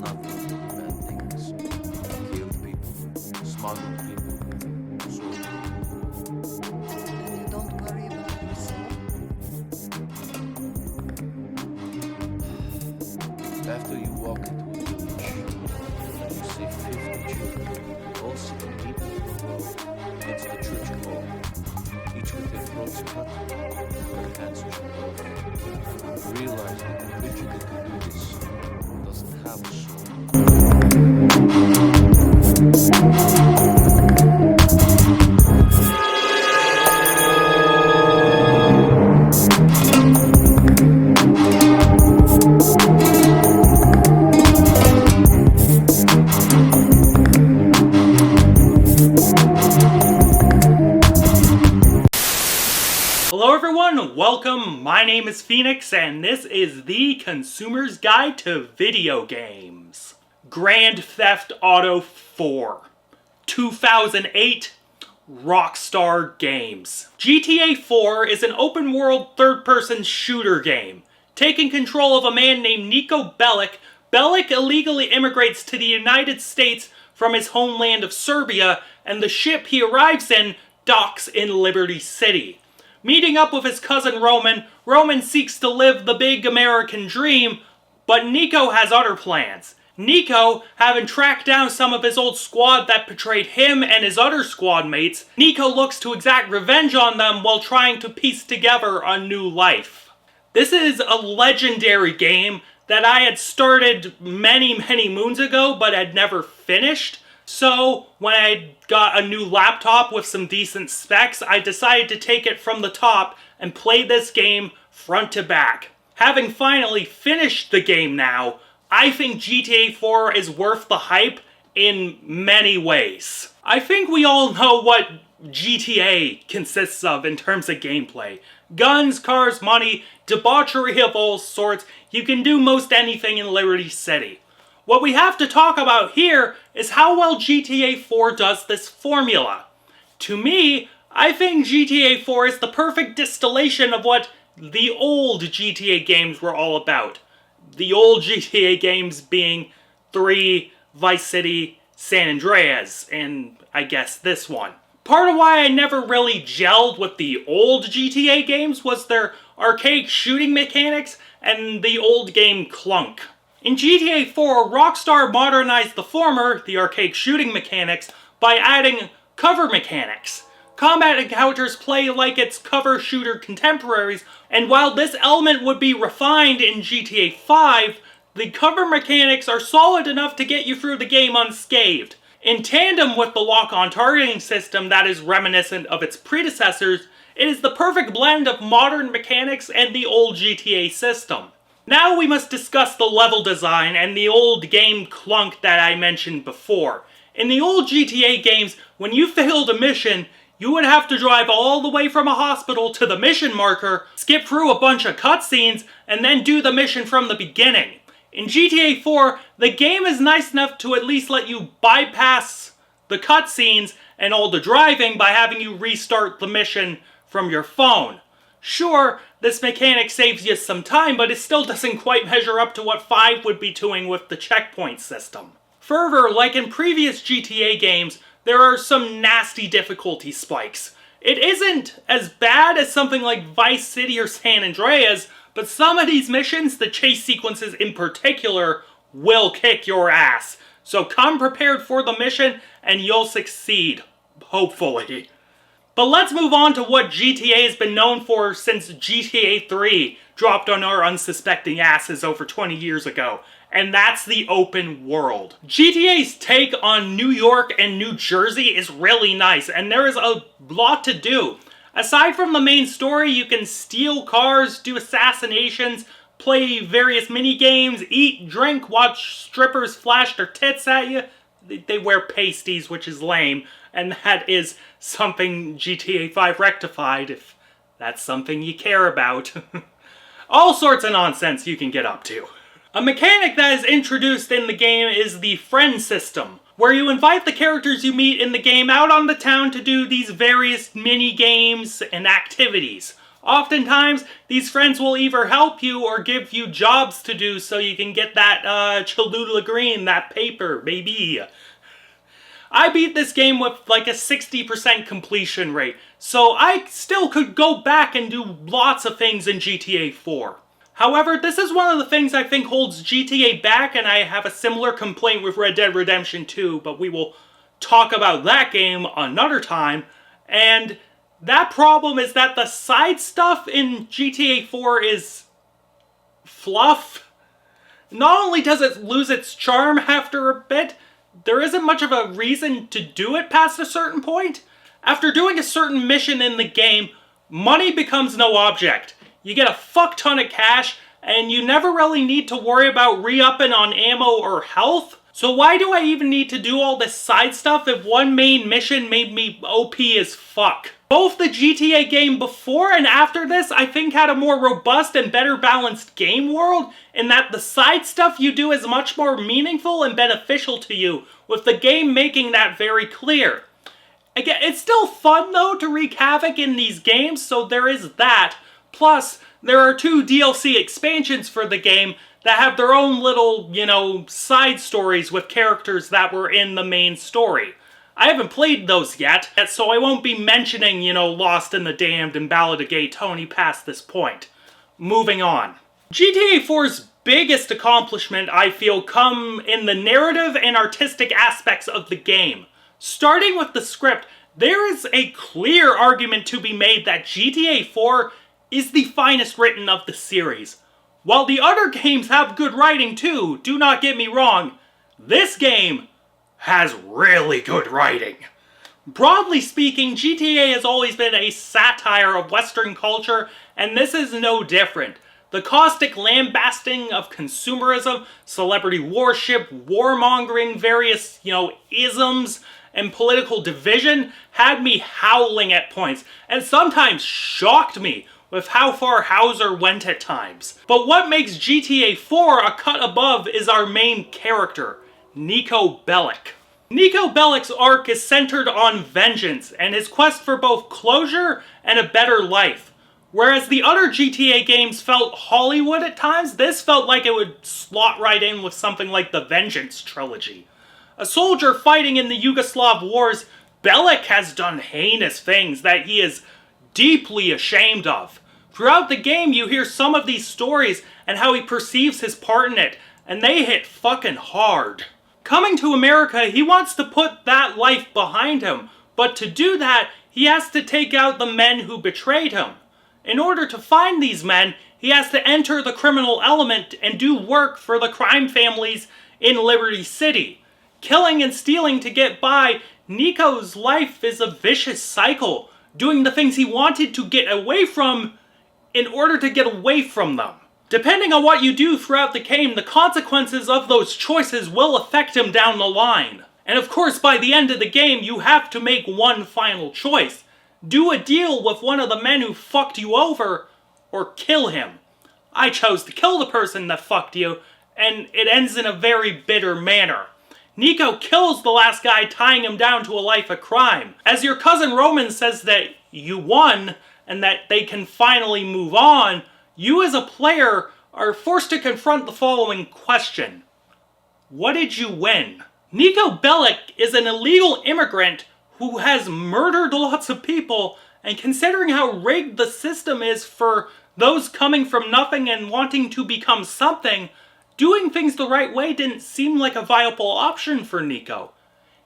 not done bad things. Killed people, smuggled people, sold people. And you don't worry about your soul? After you walk into a village, and you see 50 children, all sitting deep in a row against the church wall, each with their throats cut and their hands chopped off, you realize that the creature that can do this doesn't have a soul. Hello everyone, welcome, my name is Phoenix and this is the Consumer's Guide to Video Games. Grand Theft Auto 4, 2008, Rockstar Games. GTA 4 is an open-world third-person shooter game. Taking control of a man named Niko Bellic, Bellic illegally immigrates to the United States from his homeland of Serbia, and the ship he arrives in docks in Liberty City. Meeting up with his cousin Roman, Roman seeks to live the big American dream, but Niko has other plans. Niko, having tracked down some of his old squad that betrayed him and his other squad mates, Niko looks to exact revenge on them while trying to piece together a new life. This is a legendary game that I had started many moons ago but had never finished. So, when I got a new laptop with some decent specs, I decided to take it from the top and play this game front to back. Having finally finished the game now, I think GTA 4 is worth the hype in many ways. I think we all know what GTA consists of in terms of gameplay. Guns, cars, money, debauchery of all sorts. You can do most anything in Liberty City. What we have to talk about here is how well GTA 4 does this formula. To me, I think GTA 4 is the perfect distillation of what the old GTA games were all about. The old GTA games being 3, Vice City, San Andreas, and I guess this one. Part of why I never really gelled with the old GTA games was their arcade shooting mechanics and the old game clunk. In GTA 4, Rockstar modernized the former, the arcade shooting mechanics, by adding cover mechanics. Combat encounters play like its cover shooter contemporaries, and while this element would be refined in GTA 5, the cover mechanics are solid enough to get you through the game unscathed. In tandem with the lock-on targeting system that is reminiscent of its predecessors, it is the perfect blend of modern mechanics and the old GTA system. Now we must discuss the level design and the old game clunk that I mentioned before. In the old GTA games, when you failed a mission, you would have to drive all the way from a hospital to the mission marker, skip through a bunch of cutscenes, and then do the mission from the beginning. In GTA 4, the game is nice enough to at least let you bypass the cutscenes and all the driving by having you restart the mission from your phone. Sure, this mechanic saves you some time, but it still doesn't quite measure up to what 5 would be doing with the checkpoint system. Further, like in previous GTA games, there are some nasty difficulty spikes. It isn't as bad as something like Vice City or San Andreas, but some of these missions, the chase sequences in particular, will kick your ass. So come prepared for the mission and you'll succeed. Hopefully. But let's move on to what GTA has been known for since GTA 3 dropped on our unsuspecting asses over 20 years ago. And that's the open world. GTA's take on New York and New Jersey is really nice, and there is a lot to do. Aside from the main story, you can steal cars, do assassinations, play various mini-games, eat, drink, watch strippers flash their tits at you. They wear pasties, which is lame, and that is something GTA 5 rectified, if that's something you care about. All sorts of nonsense you can get up to. A mechanic that is introduced in the game is the friend system, where you invite the characters you meet in the game out on the town to do these various mini-games and activities. Oftentimes, these friends will either help you or give you jobs to do so you can get that Cholula Green, that paper, baby. I beat this game with like a 60% completion rate, so I still could go back and do lots of things in GTA 4. However, this is one of the things I think holds GTA back, and I have a similar complaint with Red Dead Redemption 2, but we will talk about that game another time. And that problem is that the side stuff in GTA 4 is fluff. Not only does it lose its charm after a bit, there isn't much of a reason to do it past a certain point. After doing a certain mission in the game, money becomes no object. You get a fuck ton of cash, and you never really need to worry about re-upping on ammo or health. So why do I even need to do all this side stuff if one main mission made me OP as fuck? Both the GTA game before and after this, I think, had a more robust and better balanced game world, in that the side stuff you do is much more meaningful and beneficial to you, with the game making that very clear. Again, it's still fun though to wreak havoc in these games, so there is that. Plus, there are 2 DLC expansions for the game that have their own little, side stories with characters that were in the main story. I haven't played those yet, so I won't be mentioning, Lost in the Damned and Ballad of Gay Tony past this point. Moving on. GTA 4's biggest accomplishment, I feel, come in the narrative and artistic aspects of the game. Starting with the script, there is a clear argument to be made that GTA 4 is the finest written of the series. While the other games have good writing too, do not get me wrong, this game has really good writing. Broadly speaking, GTA has always been a satire of Western culture, and this is no different. The caustic lambasting of consumerism, celebrity worship, warmongering, various, isms, and political division had me howling at points, and sometimes shocked me with how far Hauser went at times. But what makes GTA 4 a cut above is our main character, Niko Bellic. Niko Bellic's arc is centered on vengeance and his quest for both closure and a better life. Whereas the other GTA games felt Hollywood at times, this felt like it would slot right in with something like the Vengeance trilogy. A soldier fighting in the Yugoslav wars, Bellic has done heinous things that he is deeply ashamed of. Throughout the game, you hear some of these stories and how he perceives his part in it, and they hit fucking hard. Coming to America, he wants to put that life behind him, but to do that, he has to take out the men who betrayed him. In order to find these men, he has to enter the criminal element and do work for the crime families in Liberty City. Killing and stealing to get by, Niko's life is a vicious cycle, doing the things he wanted to get away from in order to get away from them. Depending on what you do throughout the game, the consequences of those choices will affect him down the line. And of course, by the end of the game, you have to make one final choice. Do a deal with one of the men who fucked you over, or kill him. I chose to kill the person that fucked you, and it ends in a very bitter manner. Niko kills the last guy, tying him down to a life of crime. As your cousin Roman says that you won, and that they can finally move on, you as a player are forced to confront the following question. What did you win? Niko Bellic is an illegal immigrant who has murdered lots of people, and considering how rigged the system is for those coming from nothing and wanting to become something, doing things the right way didn't seem like a viable option for Niko.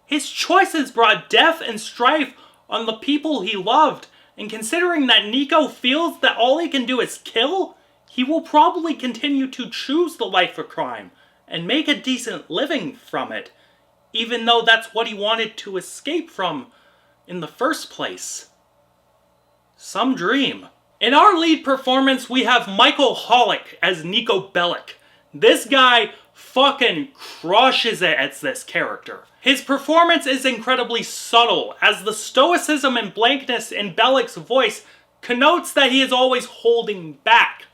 His choices brought death and strife on the people he loved, and considering that Niko feels that all he can do is kill, he will probably continue to choose the life of crime and make a decent living from it, even though that's what he wanted to escape from in the first place. Some dream. In our lead performance, we have Michael Hollick as Niko Bellic. This guy fucking crushes it as this character. His performance is incredibly subtle, as the stoicism and blankness in Bellic's voice connotes that he is always holding back.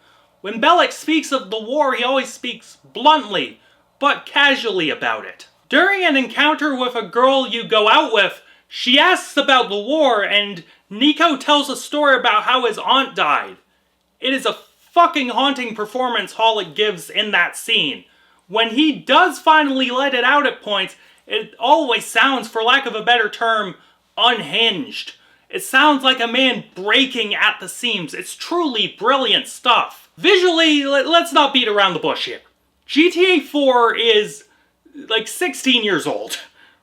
When Bellic speaks of the war, he always speaks bluntly, but casually about it. During an encounter with a girl you go out with, she asks about the war, and Nico tells a story about how his aunt died. It is a fucking haunting performance Hollick gives in that scene. When he does finally let it out at points, it always sounds, for lack of a better term, unhinged. It sounds like a man breaking at the seams. It's truly brilliant stuff. Visually, let's not beat around the bush here. GTA 4 is like 16 years old.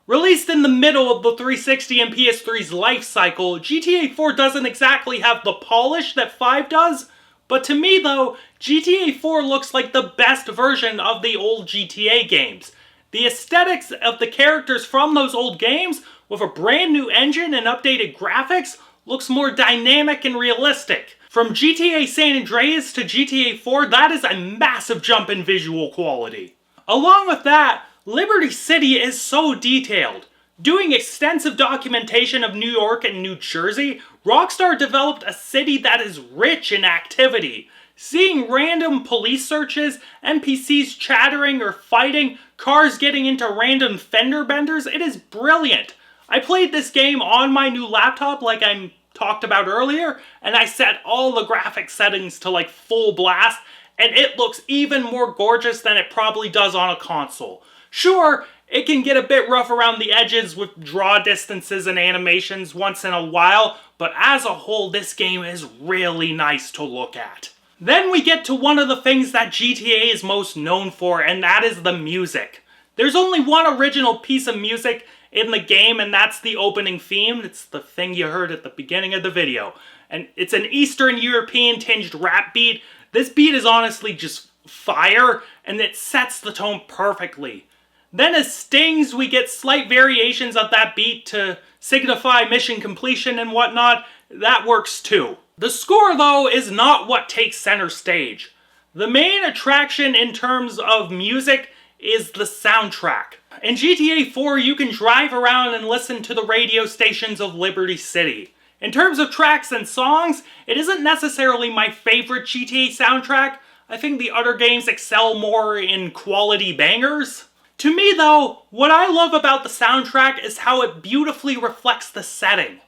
Released in the middle of the 360 and PS3's life cycle, GTA 4 doesn't exactly have the polish that 5 does, but to me though, GTA 4 looks like the best version of the old GTA games. The aesthetics of the characters from those old games, with a brand new engine and updated graphics, looks more dynamic and realistic. From GTA San Andreas to GTA 4, that is a massive jump in visual quality. Along with that, Liberty City is so detailed. Doing extensive documentation of New York and New Jersey, Rockstar developed a city that is rich in activity. Seeing random police searches, NPCs chattering or fighting, cars getting into random fender benders, it is brilliant. I played this game on my new laptop like I talked about earlier, and I set all the graphic settings to like full blast, and it looks even more gorgeous than it probably does on a console. Sure, it can get a bit rough around the edges with draw distances and animations once in a while, but as a whole, this game is really nice to look at. Then we get to one of the things that GTA is most known for, and that is the music. There's only one original piece of music in the game, and that's the opening theme. It's the thing you heard at the beginning of the video. And it's an Eastern European tinged rap beat. This beat is honestly just fire, and it sets the tone perfectly. Then as stings, we get slight variations of that beat to signify mission completion and whatnot. That works too. The score, though, is not what takes center stage. The main attraction in terms of music is the soundtrack. In GTA 4, you can drive around and listen to the radio stations of Liberty City. In terms of tracks and songs, it isn't necessarily my favorite GTA soundtrack. I think the other games excel more in quality bangers. To me though, what I love about the soundtrack is how it beautifully reflects the setting.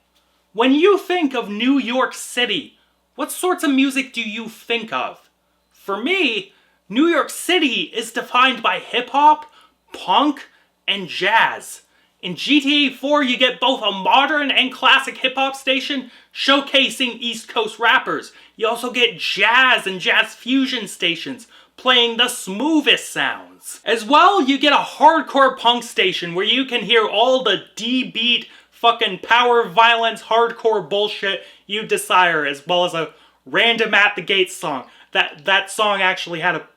When you think of New York City, what sorts of music do you think of? For me, New York City is defined by hip-hop, punk, and jazz. In GTA 4, you get both a modern and classic hip-hop station showcasing East Coast rappers. You also get jazz and jazz fusion stations playing the smoothest sounds. As well, you get a hardcore punk station where you can hear all the D-beat fucking power violence hardcore bullshit you desire, as well as a random At the Gates song. That song actually had a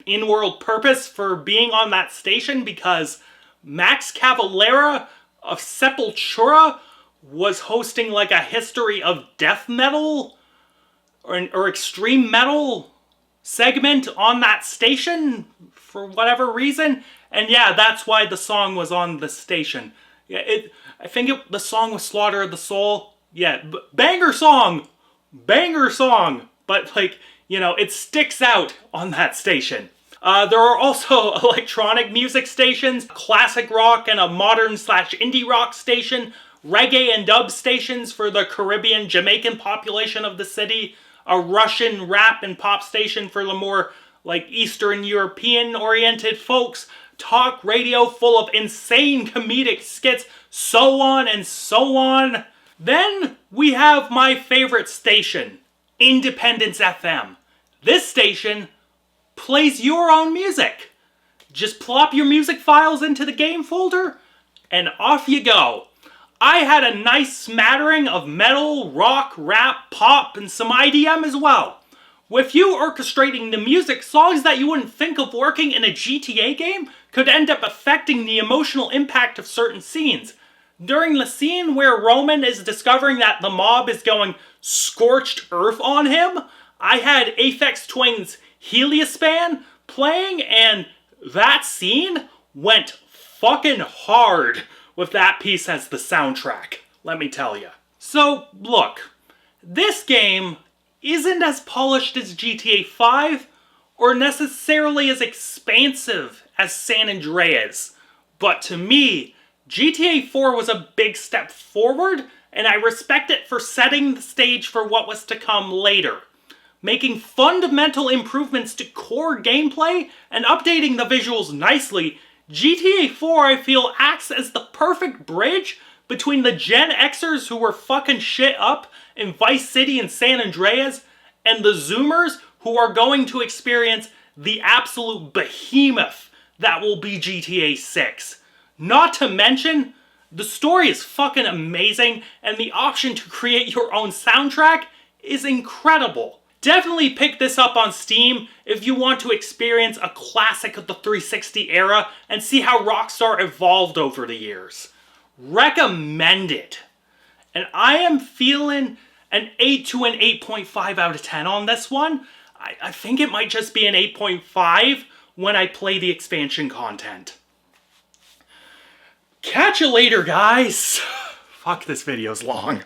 in-world purpose for being on that station because Max Cavalera of Sepultura was hosting like a history of death metal or extreme metal segment on that station for whatever reason. And yeah, that's why the song was on the station. Yeah, the song was Slaughter of the Soul. Yeah, banger song. But like, you know, it sticks out on that station. There are also electronic music stations, classic rock and a modern/indie rock station, reggae and dub stations for the Caribbean, Jamaican population of the city, a Russian rap and pop station for the more like Eastern European oriented folks, talk radio full of insane comedic skits, so on and so on. Then we have my favorite station, Independence FM. This station plays your own music. Just plop your music files into the game folder, and off you go. I had a nice smattering of metal, rock, rap, pop, and some IDM as well. With you orchestrating the music, songs that you wouldn't think of working in a GTA game could end up affecting the emotional impact of certain scenes. During the scene where Roman is discovering that the mob is going scorched earth on him, I had Aphex Twin's Heliospan playing, and that scene went fucking hard with that piece as the soundtrack, let me tell you. So, look, this game isn't as polished as GTA 5 or necessarily as expansive as San Andreas, but to me, GTA 4 was a big step forward, and I respect it for setting the stage for what was to come later. Making fundamental improvements to core gameplay and updating the visuals nicely, GTA 4 I feel acts as the perfect bridge between the Gen Xers who were fucking shit up in Vice City and San Andreas and the Zoomers who are going to experience the absolute behemoth that will be GTA 6. Not to mention, the story is fucking amazing and the option to create your own soundtrack is incredible. Definitely pick this up on Steam if you want to experience a classic of the 360 era and see how Rockstar evolved over the years. Recommend it. And I am feeling an 8 to an 8.5 out of 10 on this one. I think it might just be an 8.5 when I play the expansion content. Catch you later, guys. Fuck, this video's long.